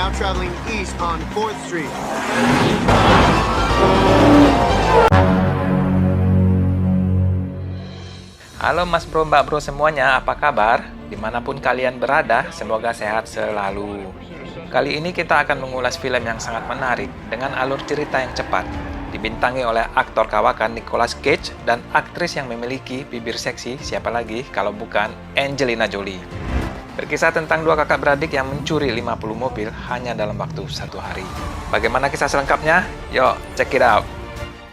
now traveling east on 4th Street. Halo mas bro, mbak bro semuanya, apa kabar? Dimanapun kalian berada, semoga sehat selalu. Kali ini kita akan mengulas film yang sangat menarik dengan alur cerita yang cepat. Dibintangi oleh aktor kawakan Nicolas Cage dan aktris yang memiliki bibir seksi, siapa lagi kalau bukan Angelina Jolie. Berkisah tentang dua kakak beradik yang mencuri 50 mobil hanya dalam waktu satu hari. Bagaimana kisah selengkapnya? Yuk, check it out!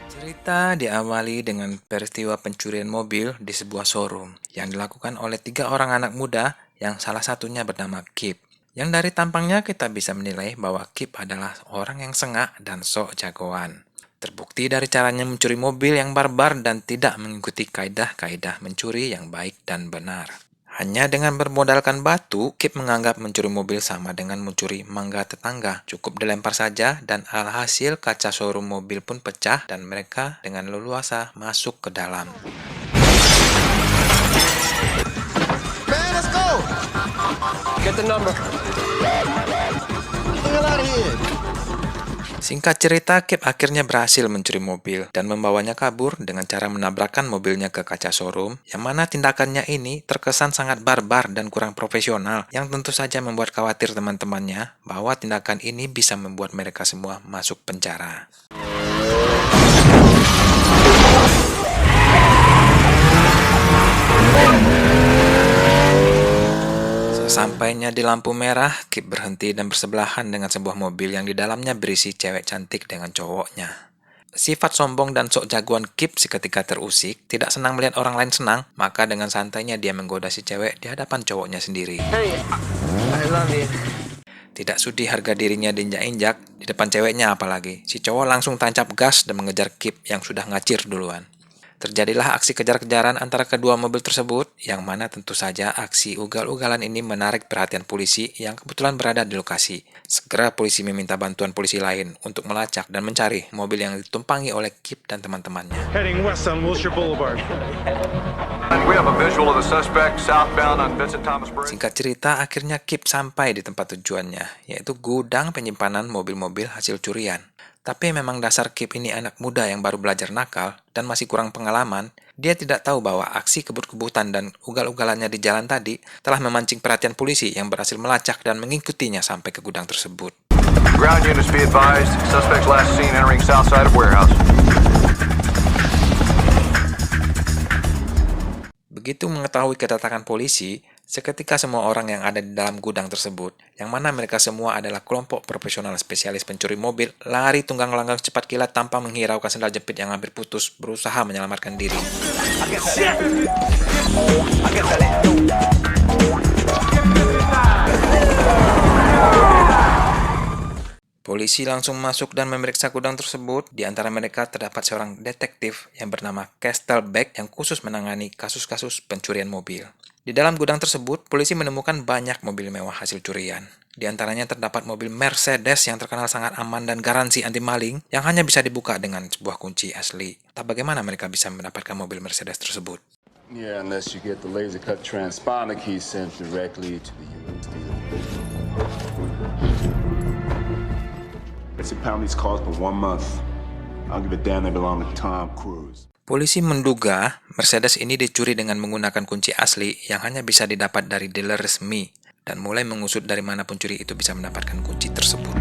Cerita diawali dengan peristiwa pencurian mobil di sebuah showroom yang dilakukan oleh 3 orang anak muda yang salah satunya bernama Kip. Yang dari tampangnya kita bisa menilai bahwa Kip adalah orang yang sengak dan sok jagoan. Terbukti dari caranya mencuri mobil yang barbar dan tidak mengikuti kaidah-kaidah mencuri yang baik dan benar. Hanya dengan bermodalkan batu, Kip menganggap mencuri mobil sama dengan mencuri mangga tetangga. Cukup dilempar saja dan alhasil kaca showroom mobil pun pecah dan mereka dengan leluasa masuk ke dalam. Man, let's go! Get the number. Get the hell out of here. Singkat cerita, Kip akhirnya berhasil mencuri mobil dan membawanya kabur dengan cara menabrakkan mobilnya ke kaca showroom, yang mana tindakannya ini terkesan sangat barbar dan kurang profesional, yang tentu saja membuat khawatir teman-temannya bahwa tindakan ini bisa membuat mereka semua masuk penjara. Sesampainya di lampu merah, Kip berhenti dan bersebelahan dengan sebuah mobil yang di dalamnya berisi cewek cantik dengan cowoknya. Sifat sombong dan sok jagoan Kip seketika terusik, tidak senang melihat orang lain senang, maka dengan santainya dia menggoda si cewek di hadapan cowoknya sendiri. Hey, I love you. Tidak sudi harga dirinya diinjak-injak, di depan ceweknya apalagi. Si cowok langsung tancap gas dan mengejar Kip yang sudah ngacir duluan. Terjadilah aksi kejar-kejaran antara kedua mobil tersebut, yang mana tentu saja aksi ugal-ugalan ini menarik perhatian polisi yang kebetulan berada di lokasi. Segera polisi meminta bantuan polisi lain untuk melacak dan mencari mobil yang ditumpangi oleh Kip dan teman-temannya. Heading west on Wilshire Boulevard. We have a visual of the suspect southbound on Vincent Thomas Bridge. Singkat cerita, akhirnya Kip sampai di tempat tujuannya, yaitu gudang penyimpanan mobil-mobil hasil curian. Tapi memang dasar Kip ini anak muda yang baru belajar nakal dan masih kurang pengalaman, dia tidak tahu bahwa aksi kebut-kebutan dan ugal-ugalannya di jalan tadi telah memancing perhatian polisi yang berhasil melacak dan mengikutinya sampai ke gudang tersebut. Ground units be advised. Suspects last seen entering south side of warehouse. Begitu mengetahui kedatangan polisi, seketika semua orang yang ada di dalam gudang tersebut, yang mana mereka semua adalah kelompok profesional spesialis pencuri mobil, lari tunggang langgang cepat kilat tanpa menghiraukan sendal jepit yang hampir putus, berusaha menyelamatkan diri. Polisi langsung masuk dan memeriksa gudang tersebut. Di antara mereka terdapat seorang detektif yang bernama Castle Beck yang khusus menangani kasus-kasus pencurian mobil. Di dalam gudang tersebut, polisi menemukan banyak mobil mewah hasil curian. Di antaranya terdapat mobil Mercedes yang terkenal sangat aman dan garansi anti maling yang hanya bisa dibuka dengan sebuah kunci asli. Tak bagaimana mereka bisa mendapatkan mobil Mercedes tersebut? Yeah, unless you get the laser cut transponder key sent directly to the USB. It's impound these cars for 1 month. I'll give a damn they belong to Tom Cruise. Polisi menduga Mercedes ini dicuri dengan menggunakan kunci asli yang hanya bisa didapat dari dealer resmi dan mulai mengusut dari mana pencuri itu bisa mendapatkan kunci tersebut.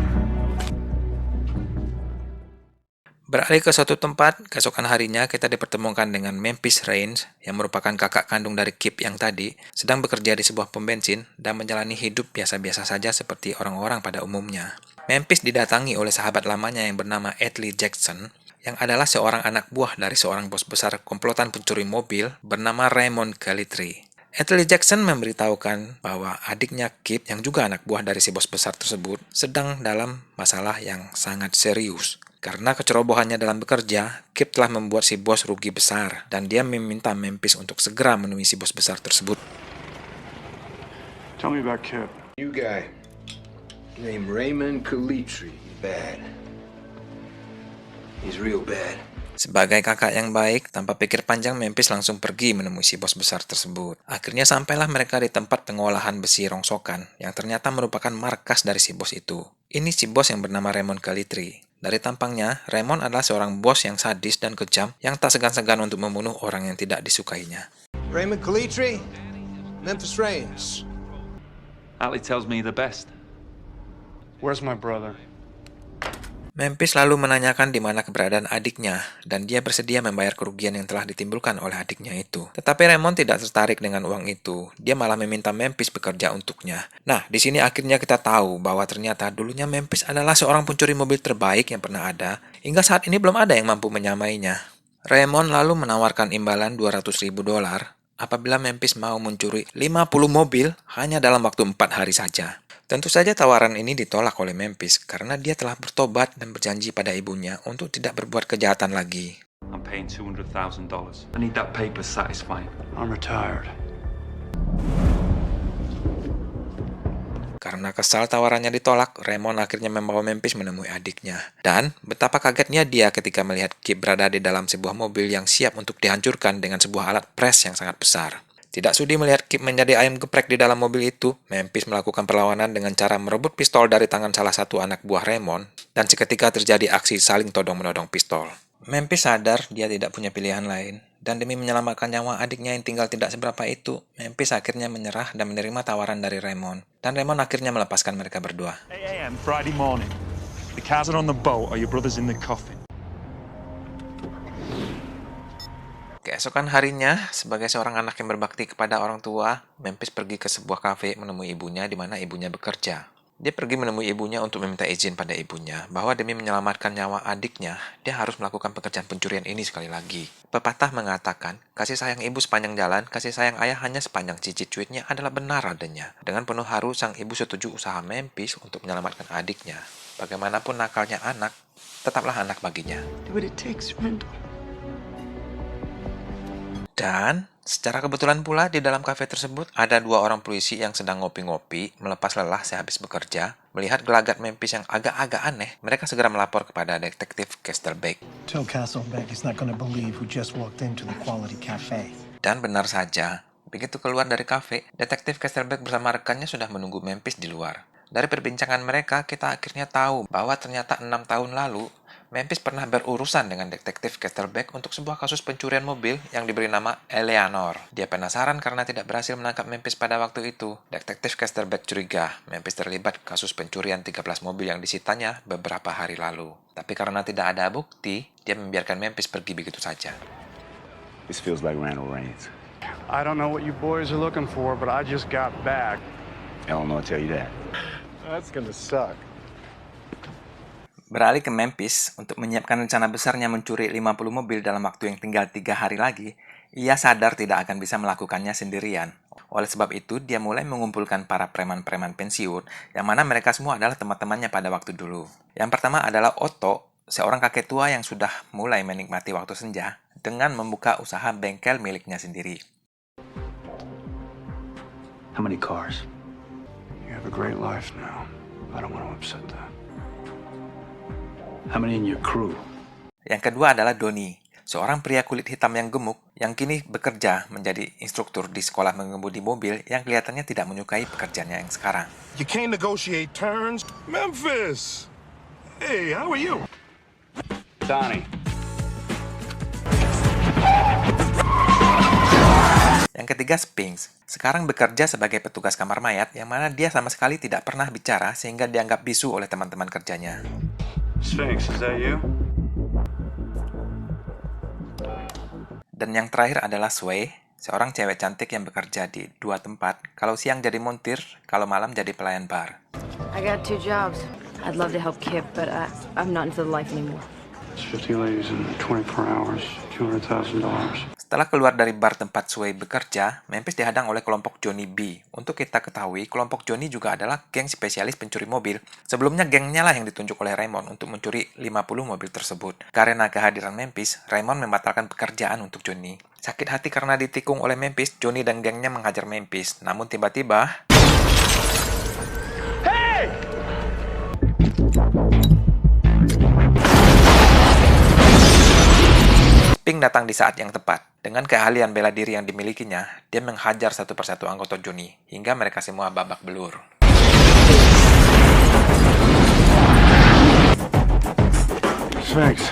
Beralih ke suatu tempat, keesokan harinya kita dipertemukan dengan Memphis Reigns yang merupakan kakak kandung dari Kip yang tadi, sedang bekerja di sebuah pom bensin dan menjalani hidup biasa-biasa saja seperti orang-orang pada umumnya. Memphis didatangi oleh sahabat lamanya yang bernama Edley Jackson, yang adalah seorang anak buah dari seorang bos besar komplotan pencuri mobil bernama Raymond Calitri. Edley Jackson memberitahukan bahwa adiknya Kip, yang juga anak buah dari si bos besar tersebut, sedang dalam masalah yang sangat serius. Karena kecerobohannya dalam bekerja, Kip telah membuat si bos rugi besar, dan dia meminta Memphis untuk segera menemui si bos besar tersebut. Tell me about Kip. New guy named Raymond Calitri. Bad. He's real bad. Sebagai kakak yang baik, tanpa pikir panjang Memphis langsung pergi menemui si bos besar tersebut. Akhirnya sampailah mereka di tempat pengolahan besi rongsokan, yang ternyata merupakan markas dari si bos itu. Ini si bos yang bernama Raymond Calitri. Dari tampangnya, Raymond adalah seorang bos yang sadis dan kejam, yang tak segan-segan untuk membunuh orang yang tidak disukainya. Raymond Calitri, Memphis Reigns. Ali tells me the best. Where's my brother? Memphis lalu menanyakan di mana keberadaan adiknya, dan dia bersedia membayar kerugian yang telah ditimbulkan oleh adiknya itu. Tetapi Raymond tidak tertarik dengan uang itu. Dia malah meminta Memphis bekerja untuknya. Nah, di sini akhirnya kita tahu bahwa ternyata dulunya Memphis adalah seorang pencuri mobil terbaik yang pernah ada. Hingga saat ini belum ada yang mampu menyamainya. Raymond lalu menawarkan imbalan $200.000 apabila Memphis mau mencuri 50 mobil hanya dalam waktu 4 hari saja. Tentu saja tawaran ini ditolak oleh Memphis karena dia telah bertobat dan berjanji pada ibunya untuk tidak berbuat kejahatan lagi. I'm paying $200,000. I need that paper satisfied. I'm retired. Karena kesal tawarannya ditolak, Raymond akhirnya membawa Memphis menemui adiknya. Dan betapa kagetnya dia ketika melihat Kip berada di dalam sebuah mobil yang siap untuk dihancurkan dengan sebuah alat pres yang sangat besar. Tidak sudi melihat Kip menjadi ayam geprek di dalam mobil itu, Memphis melakukan perlawanan dengan cara merebut pistol dari tangan salah satu anak buah Raymond, dan seketika terjadi aksi saling todong-menodong pistol. Memphis sadar dia tidak punya pilihan lain, dan demi menyelamatkan nyawa adiknya yang tinggal tidak seberapa itu, Memphis akhirnya menyerah dan menerima tawaran dari Raymond. Dan Raymond akhirnya melepaskan mereka berdua. 8 a.m. Friday morning. The cars are on the boat or your brother's in the coffin. Keesokan harinya, sebagai seorang anak yang berbakti kepada orang tua, Memphis pergi ke sebuah kafe menemui ibunya di mana ibunya bekerja. Dia pergi menemui ibunya untuk meminta izin pada ibunya bahwa demi menyelamatkan nyawa adiknya, dia harus melakukan pekerjaan pencurian ini sekali lagi. Pepatah mengatakan, kasih sayang ibu sepanjang jalan, kasih sayang ayah hanya sepanjang cicit cuitnya adalah benar adanya. Dengan penuh haru, sang ibu setuju usaha Memphis untuk menyelamatkan adiknya. Bagaimanapun nakalnya anak, tetaplah anak baginya. Do what it takes, Randall. Dan secara kebetulan pula di dalam kafe tersebut ada 2 orang polisi yang sedang ngopi-ngopi, melepas lelah sehabis bekerja. Melihat gelagat Memphis yang agak-agak aneh, mereka segera melapor kepada detektif Kestelbeck. Tell Castlebeck he's not going to believe who just walked into the Quality Cafe. Dan benar saja, begitu keluar dari kafe, detektif Kestelbeck bersama rekannya sudah menunggu Memphis di luar. Dari perbincangan mereka, kita akhirnya tahu bahwa ternyata 6 tahun lalu, Memphis pernah berurusan dengan detektif Kestelbeck untuk sebuah kasus pencurian mobil yang diberi nama Eleanor. Dia penasaran karena tidak berhasil menangkap Memphis pada waktu itu. Detektif Kestelbeck curiga Memphis terlibat kasus pencurian 13 mobil yang disitanya beberapa hari lalu. Tapi karena tidak ada bukti, dia membiarkan Memphis pergi begitu saja. This feels like Randall Reigns. I don't know what you boys are looking for, but I just got back. I don't know, I'll tell you that. That's gonna suck. Beralih ke Memphis untuk menyiapkan rencana besarnya mencuri 50 mobil dalam waktu yang tinggal 3 hari lagi, ia sadar tidak akan bisa melakukannya sendirian. Oleh sebab itu, dia mulai mengumpulkan para preman-preman pensiun, yang mana mereka semua adalah teman-temannya pada waktu dulu. Yang pertama adalah Otto, seorang kakek tua yang sudah mulai menikmati waktu senja, dengan membuka usaha bengkel miliknya sendiri. How many cars? You have a great life now. I don't want to upset that. How many in your crew? Yang kedua adalah Donnie, seorang pria kulit hitam yang gemuk yang kini bekerja menjadi instruktur di sekolah mengemudi mobil yang kelihatannya tidak menyukai pekerjaannya yang sekarang. You can't negotiate terms. Memphis! Hey, how are you? Donnie. Yang ketiga Spinks, sekarang bekerja sebagai petugas kamar mayat yang mana dia sama sekali tidak pernah bicara sehingga dianggap bisu oleh teman-teman kerjanya. Sphinx, is that you? Dan yang terakhir adalah Sway, seorang cewek cantik yang bekerja di 2 tempat, kalau siang jadi montir, kalau malam jadi pelayan bar. I got 2 jobs. I'd love to help Kip, but I'm not into the life anymore. It's 50 ladies in 24 hours, $200,000. Setelah keluar dari bar tempat Sway bekerja, Memphis dihadang oleh kelompok Johnny B. Untuk kita ketahui, kelompok Johnny juga adalah geng spesialis pencuri mobil. Sebelumnya gengnya lah yang ditunjuk oleh Raymond untuk mencuri 50 mobil tersebut. Karena kehadiran Memphis, Raymond membatalkan pekerjaan untuk Johnny. Sakit hati karena ditikung oleh Memphis, Johnny dan gengnya menghajar Memphis. Namun tiba-tiba... Pink datang di saat yang tepat. Dengan keahlian bela diri yang dimilikinya, dia menghajar satu persatu anggota Johnny, hingga mereka semua babak belur. Thanks.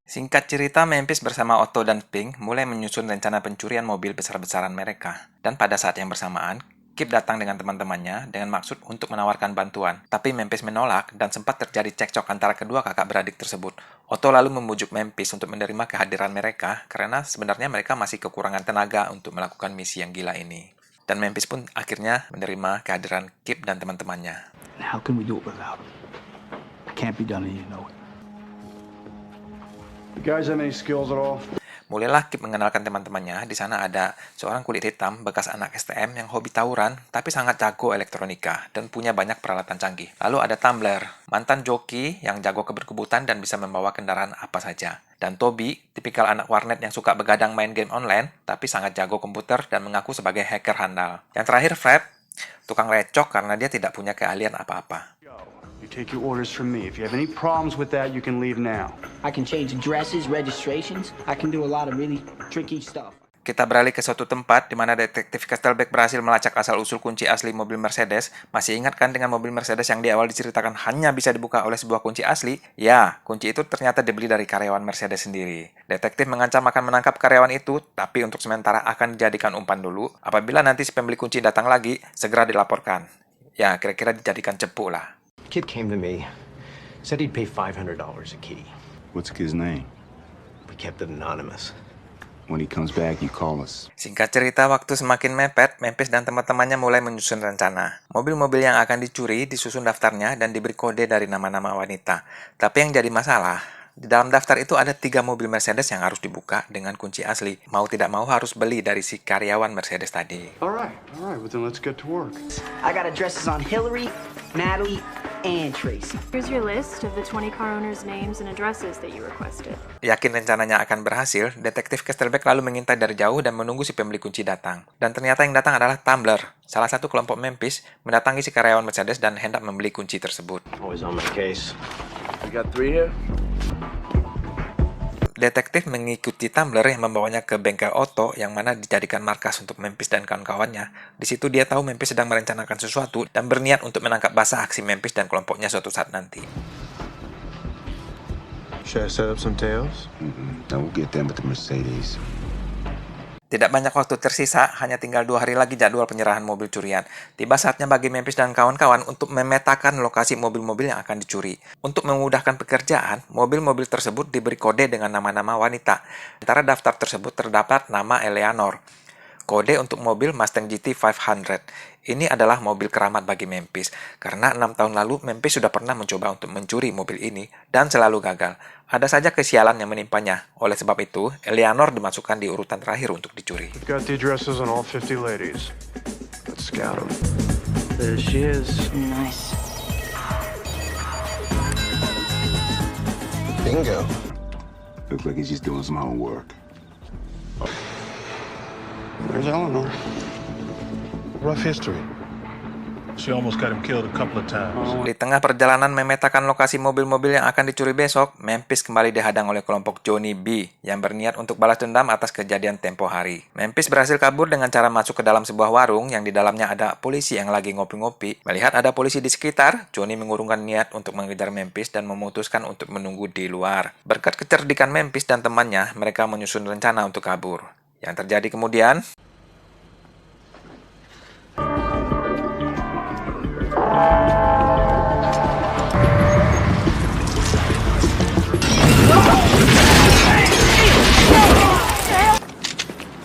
Singkat cerita, Memphis bersama Otto dan Pink mulai menyusun rencana pencurian mobil besar-besaran mereka. Dan pada saat yang bersamaan, Kip datang dengan teman-temannya dengan maksud untuk menawarkan bantuan. Tapi Memphis menolak dan sempat terjadi cekcok antara kedua kakak beradik tersebut. Otto lalu membujuk Memphis untuk menerima kehadiran mereka karena sebenarnya mereka masih kekurangan tenaga untuk melakukan misi yang gila ini. Dan Memphis pun akhirnya menerima kehadiran Kip dan teman-temannya. How can we do it without him? It can't be done, and you know it. You guys have any skills at all? Mulailah Kip mengenalkan teman-temannya. Di sana ada seorang kulit hitam bekas anak STM yang hobi tawuran, tapi sangat jago elektronika dan punya banyak peralatan canggih. Lalu ada Tumbler, mantan joki yang jago keberkebutan dan bisa membawa kendaraan apa saja. Dan Toby, tipikal anak warnet yang suka begadang main game online, tapi sangat jago komputer dan mengaku sebagai hacker handal. Yang terakhir Fred, tukang recok karena dia tidak punya keahlian apa-apa. You take your orders from me. If you have any problems with that, you can leave now. I can change addresses, registrations. I can do a lot of really tricky stuff. Kita beralih ke suatu tempat di mana detektif Castlebeck berhasil melacak asal-usul kunci asli mobil Mercedes. Masih ingat kan dengan mobil Mercedes yang di awal diceritakan hanya bisa dibuka oleh sebuah kunci asli? Ya, kunci itu ternyata dibeli dari karyawan Mercedes sendiri. Detektif mengancam akan menangkap karyawan itu, tapi untuk sementara akan dijadikan umpan dulu. Apabila nanti si pembeli kunci datang lagi, segera dilaporkan. Ya, kira-kira dijadikan cepu lah. Kid came to me, said he'd pay $500 a key. What's the kid's name? We kept it anonymous. When he comes back, you call us. Singkat cerita, waktu semakin mepet, Memphis dan teman-temannya mulai menyusun rencana. Mobil-mobil yang akan dicuri disusun daftarnya dan diberi kode dari nama-nama wanita. Tapi yang jadi masalah, di dalam daftar itu ada 3 mobil Mercedes yang harus dibuka dengan kunci asli. Mau tidak mau harus beli dari si karyawan Mercedes tadi. Alright, well then let's get to work. I got addresses on Hillary, Natalie, and Tracy. Here's your list of the 20 car owners' names and addresses that you requested. Yakin rencananya akan berhasil, detektif Castlebeck lalu mengintai dari jauh dan menunggu si pembeli kunci datang. Dan ternyata yang datang adalah Tumbler, salah satu kelompok Memphis, mendatangi si karyawan Mercedes dan hendak membeli kunci tersebut. Always on my case. We got 3 here? Detektif mengikuti Tumbler yang membawanya ke bengkel Otto yang mana dijadikan markas untuk Memphis dan kawan-kawannya. Di situ dia tahu Memphis sedang merencanakan sesuatu dan berniat untuk menangkap basah aksi Memphis dan kelompoknya suatu saat nanti. Should I set up some tails? Now we'll get them with the Mercedes. Tidak banyak waktu tersisa, hanya tinggal 2 hari lagi jadwal penyerahan mobil curian. Tiba saatnya bagi Memphis dan kawan-kawan untuk memetakan lokasi mobil-mobil yang akan dicuri. Untuk memudahkan pekerjaan, mobil-mobil tersebut diberi kode dengan nama-nama wanita. Antara daftar tersebut terdapat nama Eleanor. Kode untuk mobil Mustang GT 500. Ini adalah mobil keramat bagi Memphis, karena 6 tahun lalu Memphis sudah pernah mencoba untuk mencuri mobil ini dan selalu gagal. Ada saja kesialan yang menimpanya. Oleh sebab itu, Eleanor dimasukkan di urutan terakhir untuk dicuri. We've got the addresses on all 50 ladies. Let's scout them. There she is. Nice. Bingo. Looks like he's just doing some homework. There's Eleanor. Rough history. She almost got him killed a couple of times. Di tengah perjalanan memetakan lokasi mobil-mobil yang akan dicuri besok, Memphis kembali dihadang oleh kelompok Johnny B yang berniat untuk balas dendam atas kejadian tempo hari. Memphis berhasil kabur dengan cara masuk ke dalam sebuah warung yang di dalamnya ada polisi yang lagi ngopi-ngopi. Melihat ada polisi di sekitar, Johnny mengurungkan niat untuk mengejar Memphis dan memutuskan untuk menunggu di luar. Berkat kecerdikan Memphis dan temannya, mereka menyusun rencana untuk kabur. Yang terjadi kemudian...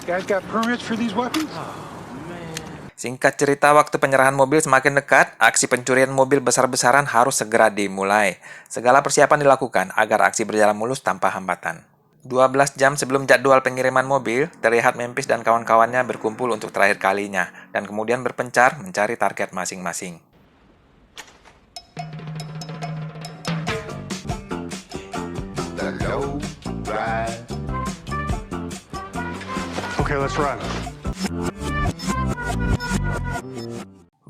Guys got permits for these weapons? Singkat cerita, waktu penyerahan mobil semakin dekat, aksi pencurian mobil besar-besaran harus segera dimulai. Segala persiapan dilakukan agar aksi berjalan mulus tanpa hambatan. 12 jam sebelum jadwal pengiriman mobil, terlihat Memphis dan kawan-kawannya berkumpul untuk terakhir kalinya, dan kemudian berpencar mencari target masing-masing. Okay, let's run.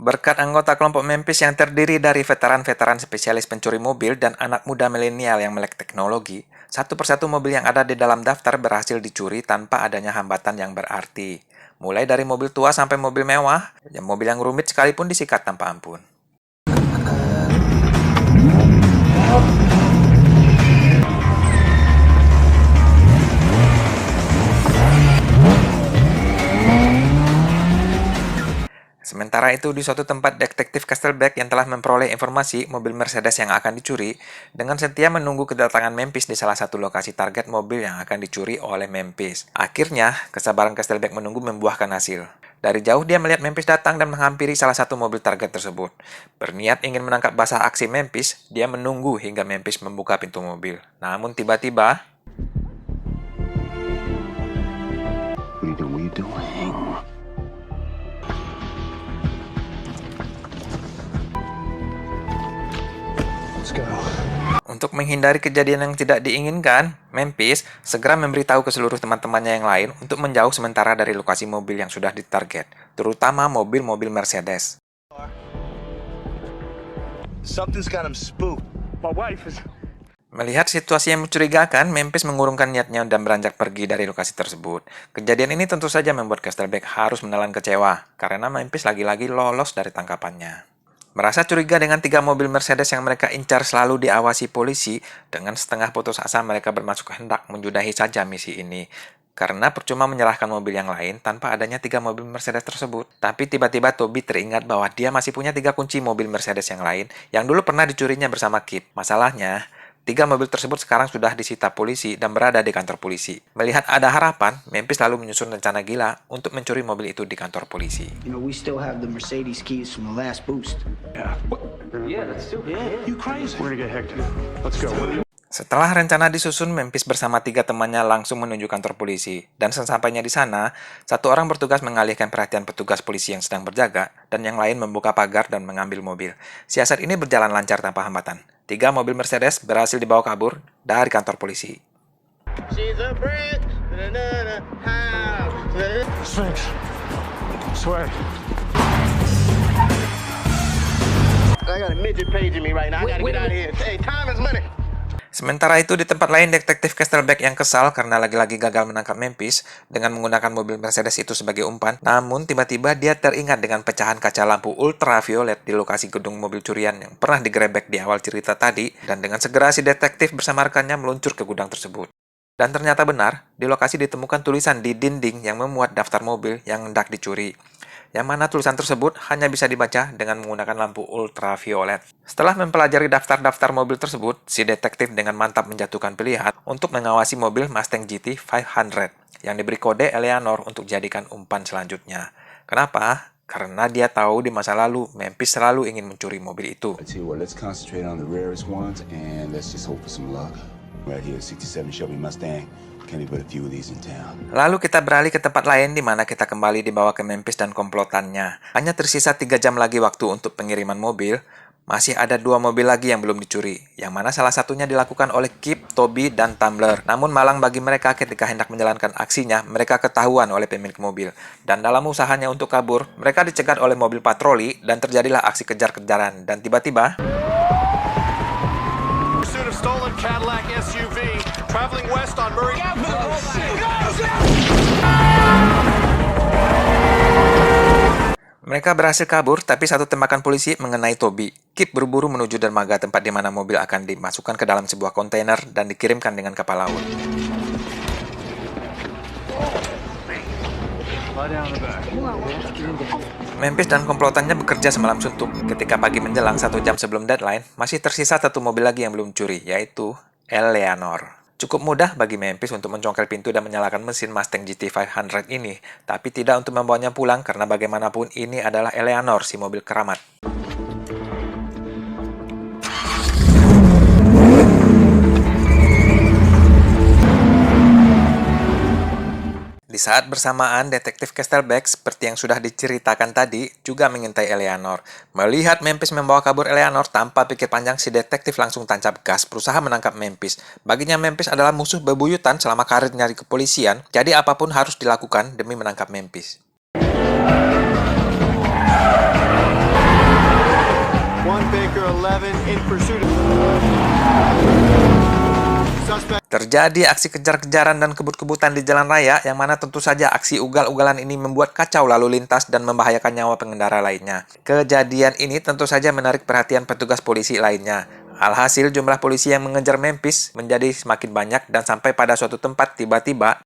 Berkat anggota kelompok Memphis yang terdiri dari veteran-veteran spesialis pencuri mobil dan anak muda milenial yang melek teknologi, satu persatu mobil yang ada di dalam daftar berhasil dicuri tanpa adanya hambatan yang berarti. Mulai dari mobil tua sampai mobil mewah, mobil yang rumit sekalipun disikat tanpa ampun. Sementara itu, di suatu tempat detektif Castlebeck yang telah memperoleh informasi mobil Mercedes yang akan dicuri, dengan setia menunggu kedatangan Memphis di salah satu lokasi target mobil yang akan dicuri oleh Memphis. Akhirnya, kesabaran Castlebeck menunggu membuahkan hasil. Dari jauh dia melihat Memphis datang dan menghampiri salah satu mobil target tersebut. Berniat ingin menangkap basah aksi Memphis, dia menunggu hingga Memphis membuka pintu mobil. Namun tiba-tiba, What are you doing? untuk menghindari kejadian yang tidak diinginkan, Memphis segera memberitahu ke seluruh teman-temannya yang lain untuk menjauh sementara dari lokasi mobil yang sudah ditarget, terutama mobil-mobil Mercedes. Something's got him spooked. My wife is... Melihat situasi yang mencurigakan, Memphis mengurungkan niatnya dan beranjak pergi dari lokasi tersebut. Kejadian ini tentu saja membuat Castlebeck harus menelan kecewa, karena Memphis lagi-lagi lolos dari tangkapannya. Merasa curiga dengan 3 mobil Mercedes yang mereka incar selalu diawasi polisi, dengan setengah putus asa mereka bermaksud hendak menjudahi saja misi ini. Karena percuma menyerahkan mobil yang lain tanpa adanya 3 mobil Mercedes tersebut. Tapi tiba-tiba Toby teringat bahwa dia masih punya 3 kunci mobil Mercedes yang lain yang dulu pernah dicurinya bersama Kip. Masalahnya, 3 mobil tersebut sekarang sudah disita polisi dan berada di kantor polisi. Melihat ada harapan, Memphis lalu menyusun rencana gila untuk mencuri mobil itu di kantor polisi. You know, we still have the Mercedes keys from the last boost. Yeah, let's do it. Yeah. You crazy? We're gonna get Hector. Let's go. Setelah rencana disusun, Memphis bersama 3 temannya langsung menuju kantor polisi. Dan sesampainya di sana, satu orang bertugas mengalihkan perhatian petugas polisi yang sedang berjaga, dan yang lain membuka pagar dan mengambil mobil. Siasat ini berjalan lancar tanpa hambatan. 3 mobil Mercedes berhasil dibawa kabur dari kantor polisi. Sphinx. Swear. I got a midget paging me right now. I gotta get out of here. Hey, time is money. Sementara itu, di tempat lain, detektif Castlebeck yang kesal karena lagi-lagi gagal menangkap Memphis dengan menggunakan mobil Mercedes itu sebagai umpan. Namun, tiba-tiba dia teringat dengan pecahan kaca lampu ultraviolet di lokasi gedung mobil curian yang pernah digerebek di awal cerita tadi, dan dengan segera si detektif bersama rekannya meluncur ke gudang tersebut. Dan ternyata benar, di lokasi ditemukan tulisan di dinding yang memuat daftar mobil yang hendak dicuri. Yang mana tulisan tersebut hanya bisa dibaca dengan menggunakan lampu ultraviolet. Setelah mempelajari daftar-daftar mobil tersebut, si detektif dengan mantap menjatuhkan pilihan untuk mengawasi mobil Mustang GT 500 yang diberi kode Eleanor untuk jadikan umpan selanjutnya. Kenapa? Karena dia tahu di masa lalu Memphis selalu ingin mencuri mobil itu. I tell you what, let's concentrate on the rarest ones and let's just hope for some luck. Right here, 67 Shelby Mustang. Can't but a few of these in town. Lalu kita beralih ke tempat lain di mana kita kembali dibawa ke Memphis dan komplotannya. Hanya tersisa 3 jam lagi waktu untuk pengiriman mobil. Masih ada 2 mobil lagi yang belum dicuri, yang mana salah satunya dilakukan oleh Kip, Toby, dan Tumbler. Namun malang bagi mereka ketika hendak menjalankan aksinya, mereka ketahuan oleh pemilik mobil. Dan dalam usahanya untuk kabur, mereka dicegat oleh mobil patroli dan terjadilah aksi kejar-kejaran. Dan tiba-tiba, Pursuit of stolen Cadillac SUV traveling west on Murray. mereka berhasil kabur, tapi satu tembakan polisi mengenai Toby. Kip buru-buru menuju dermaga tempat di mana mobil akan dimasukkan ke dalam sebuah kontainer dan dikirimkan dengan kapal laut. Memphis dan komplotannya bekerja semalam suntuk. Ketika pagi menjelang 1 jam sebelum deadline, masih tersisa 1 mobil lagi yang belum curi, yaitu Eleanor. Cukup mudah bagi Memphis untuk mencongkel pintu dan menyalakan mesin Mustang GT 500 ini, tapi tidak untuk membawanya pulang karena bagaimanapun ini adalah Eleanor, si mobil keramat. Di saat bersamaan, detektif Castlebeck, seperti yang sudah diceritakan tadi, juga mengintai Eleanor. Melihat Memphis membawa kabur Eleanor, tanpa pikir panjang, si detektif langsung tancap gas, berusaha menangkap Memphis. Baginya Memphis adalah musuh bebuyutan selama karirnya di kepolisian, jadi apapun harus dilakukan demi menangkap Memphis. in pursuit of suspect. Terjadi aksi kejar-kejaran dan kebut-kebutan di jalan raya, yang mana tentu saja aksi ugal-ugalan ini membuat kacau lalu lintas dan membahayakan nyawa pengendara lainnya. Kejadian ini tentu saja menarik perhatian petugas polisi lainnya. Alhasil jumlah polisi yang mengejar Memphis menjadi semakin banyak dan sampai pada suatu tempat tiba-tiba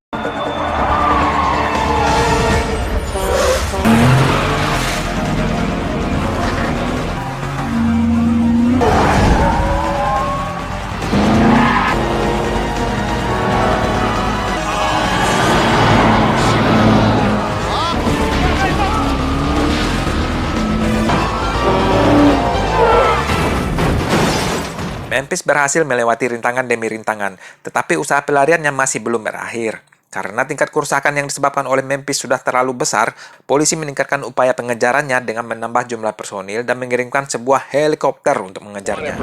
Memphis berhasil melewati rintangan demi rintangan, tetapi usaha pelariannya masih belum berakhir. Karena tingkat kerusakan yang disebabkan oleh Memphis sudah terlalu besar, polisi meningkatkan upaya pengejarannya dengan menambah jumlah personil dan mengirimkan sebuah helikopter untuk mengejarnya.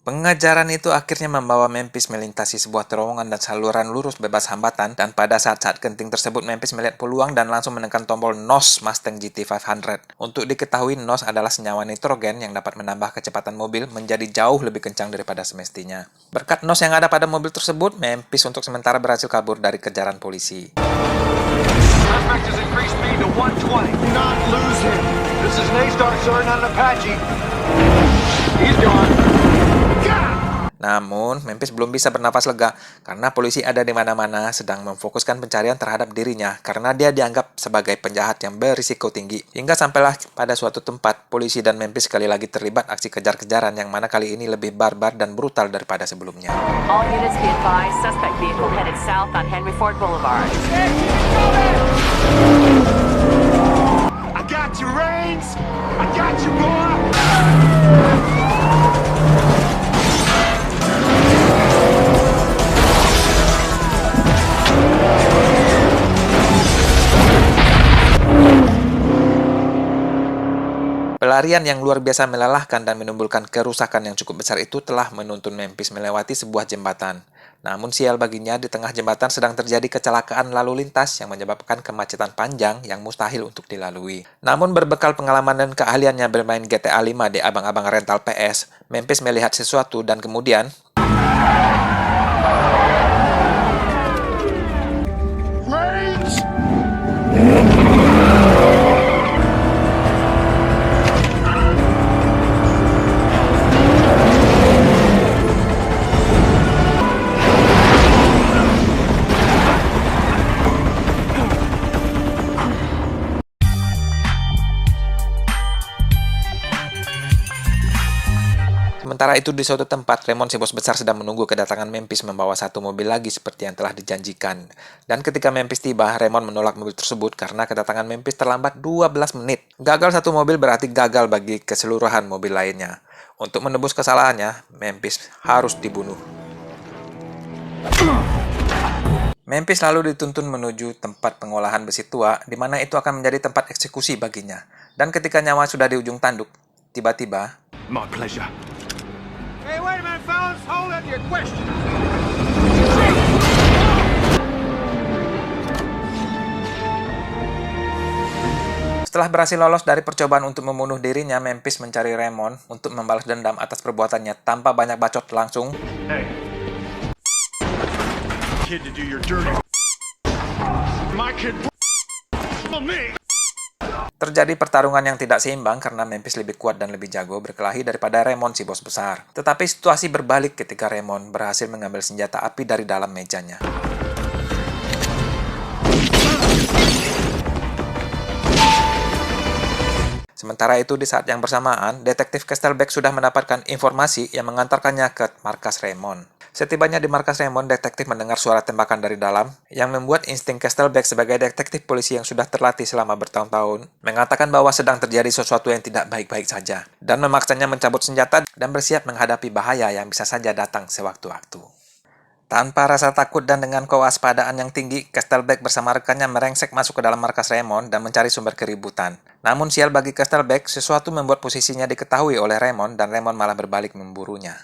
Pengejaran itu akhirnya membawa Memphis melintasi sebuah terowongan dan saluran lurus bebas hambatan, dan pada saat-saat genting tersebut Memphis melihat peluang dan langsung menekan tombol NOS Mustang GT 500. Untuk diketahui, NOS adalah senyawa nitrogen yang dapat menambah kecepatan mobil menjadi jauh lebih kencang daripada semestinya. Berkat NOS yang ada pada mobil tersebut, Memphis untuk sementara berhasil kabur dari kejaran polisi. Suspect has increased speed to 120. Do not lose him. This is Naystar, sir, not an Apache. He's gone. Namun, Memphis belum bisa bernafas lega karena polisi ada di mana-mana sedang memfokuskan pencarian terhadap dirinya karena dia dianggap sebagai penjahat yang berisiko tinggi. Hingga sampailah pada suatu tempat, polisi dan Memphis sekali lagi terlibat aksi kejar-kejaran yang mana kali ini lebih barbar dan brutal daripada sebelumnya. All units be advised, suspect vehicle headed south on Henry Ford Boulevard. I got you, Reigns. I got you, boy. Pelarian yang luar biasa melelahkan dan menimbulkan kerusakan yang cukup besar itu telah menuntun Memphis melewati sebuah jembatan. Namun sial baginya, di tengah jembatan sedang terjadi kecelakaan lalu lintas yang menyebabkan kemacetan panjang yang mustahil untuk dilalui. Namun berbekal pengalaman dan keahliannya bermain GTA 5 di abang-abang rental PS, Memphis melihat sesuatu dan kemudian sementara itu di suatu tempat, Raymond si bos besar sedang menunggu kedatangan Memphis membawa satu mobil lagi seperti yang telah dijanjikan. Dan ketika Memphis tiba, Raymond menolak mobil tersebut karena kedatangan Memphis terlambat 12 menit. Gagal satu mobil berarti gagal bagi keseluruhan mobil lainnya. Untuk menebus kesalahannya, Memphis harus dibunuh. Memphis lalu dituntun menuju tempat pengolahan besi tua, di mana itu akan menjadi tempat eksekusi baginya. Dan ketika nyawa sudah di ujung tanduk, tiba-tiba My pleasure. Hey, wait a minute, fellas. Hold on to your question. setelah berhasil lolos dari percobaan untuk membunuh dirinya, Memphis mencari Raymond untuk membalas dendam atas perbuatannya tanpa banyak bacot langsung. Hey. Kid to do your dirty. My kid me. Terjadi pertarungan yang tidak seimbang karena Memphis lebih kuat dan lebih jago berkelahi daripada Raymond si bos besar. Tetapi situasi berbalik ketika Raymond berhasil mengambil senjata api dari dalam mejanya. Sementara itu, di saat yang bersamaan, detektif Castlebeck sudah mendapatkan informasi yang mengantarkannya ke markas Raymond. Setibanya di markas Raymond, detektif mendengar suara tembakan dari dalam, yang membuat insting Castlebeck sebagai detektif polisi yang sudah terlatih selama bertahun-tahun, mengatakan bahwa sedang terjadi sesuatu yang tidak baik-baik saja, dan memaksanya mencabut senjata dan bersiap menghadapi bahaya yang bisa saja datang sewaktu-waktu. Tanpa rasa takut dan dengan kewaspadaan yang tinggi, Castlebeck bersama rekannya merengsek masuk ke dalam markas Raymond dan mencari sumber keributan. Namun sial bagi Castlebeck, sesuatu membuat posisinya diketahui oleh Raymond dan Raymond malah berbalik memburunya.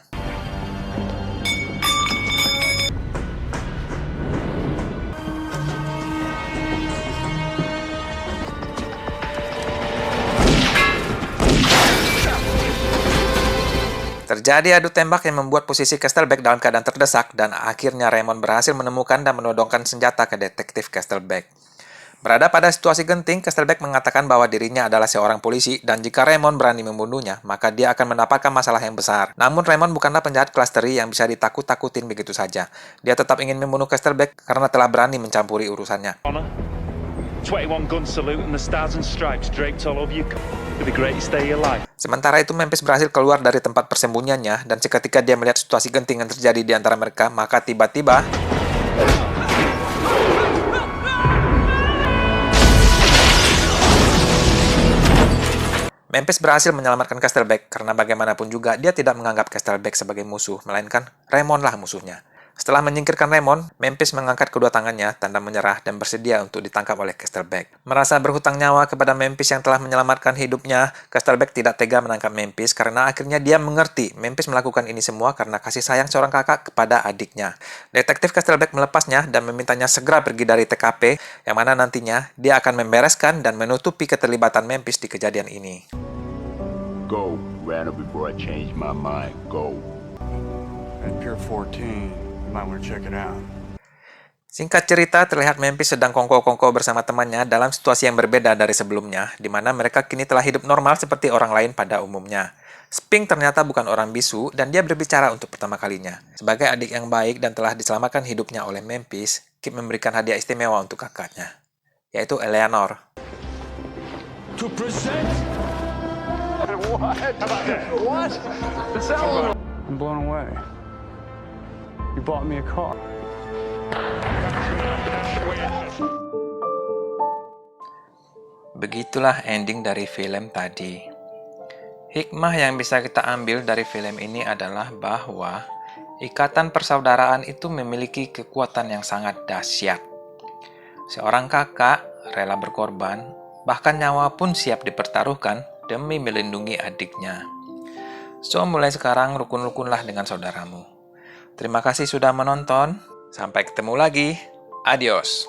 Terjadi adu tembak yang membuat posisi Castlebeck dalam keadaan terdesak dan akhirnya Raymond berhasil menemukan dan menodongkan senjata ke detektif Castlebeck. Berada pada situasi genting, Castlebeck mengatakan bahwa dirinya adalah seorang polisi dan jika Raymond berani membunuhnya, maka dia akan mendapatkan masalah yang besar. Namun Raymond bukanlah penjahat kelas teri yang bisa ditakut-takutin begitu saja. Dia tetap ingin membunuh Castlebeck karena telah berani mencampuri urusannya. 21 gun salute and the stars and stripes draped all over you. The greatest day of your life. Sementara itu Memphis berhasil keluar dari tempat persembunyiannya dan seketika dia melihat situasi genting yang terjadi di antara mereka, maka tiba-tiba Memphis berhasil menyelamatkan Castlebeck karena bagaimanapun juga dia tidak menganggap Castlebeck sebagai musuh, melainkan Raymond lah musuhnya. Setelah menyingkirkan Raymond, Memphis mengangkat kedua tangannya, tanda menyerah dan bersedia untuk ditangkap oleh Castlebeck. Merasa berhutang nyawa kepada Memphis yang telah menyelamatkan hidupnya, Castlebeck tidak tega menangkap Memphis karena akhirnya dia mengerti Memphis melakukan ini semua karena kasih sayang seorang kakak kepada adiknya. Detektif Castlebeck melepasnya dan memintanya segera pergi dari TKP, yang mana nantinya dia akan membereskan dan menutupi keterlibatan Memphis di kejadian ini. Go, Randall, before I change my mind. Go. At Pier 14. You might want to check it out. Singkat cerita, terlihat Memphis sedang kongko-kongko bersama temannya dalam situasi yang berbeda dari sebelumnya, di mana mereka kini telah hidup normal seperti orang lain pada umumnya. Spink ternyata bukan orang bisu, dan dia berbicara untuk pertama kalinya. Sebagai adik yang baik dan telah diselamatkan hidupnya oleh Memphis, Kip memberikan hadiah istimewa untuk kakaknya, yaitu Eleanor. To present. What? How about that? What? I'm blown away. You bought me a car. Begitulah ending dari film tadi. Hikmah yang bisa kita ambil dari film ini adalah bahwa ikatan persaudaraan itu memiliki kekuatan yang sangat dahsyat. Seorang kakak rela berkorban, bahkan nyawa pun siap dipertaruhkan demi melindungi adiknya. So, mulai sekarang rukun-rukunlah dengan saudaramu. Terima kasih sudah menonton. Sampai ketemu lagi. Adios.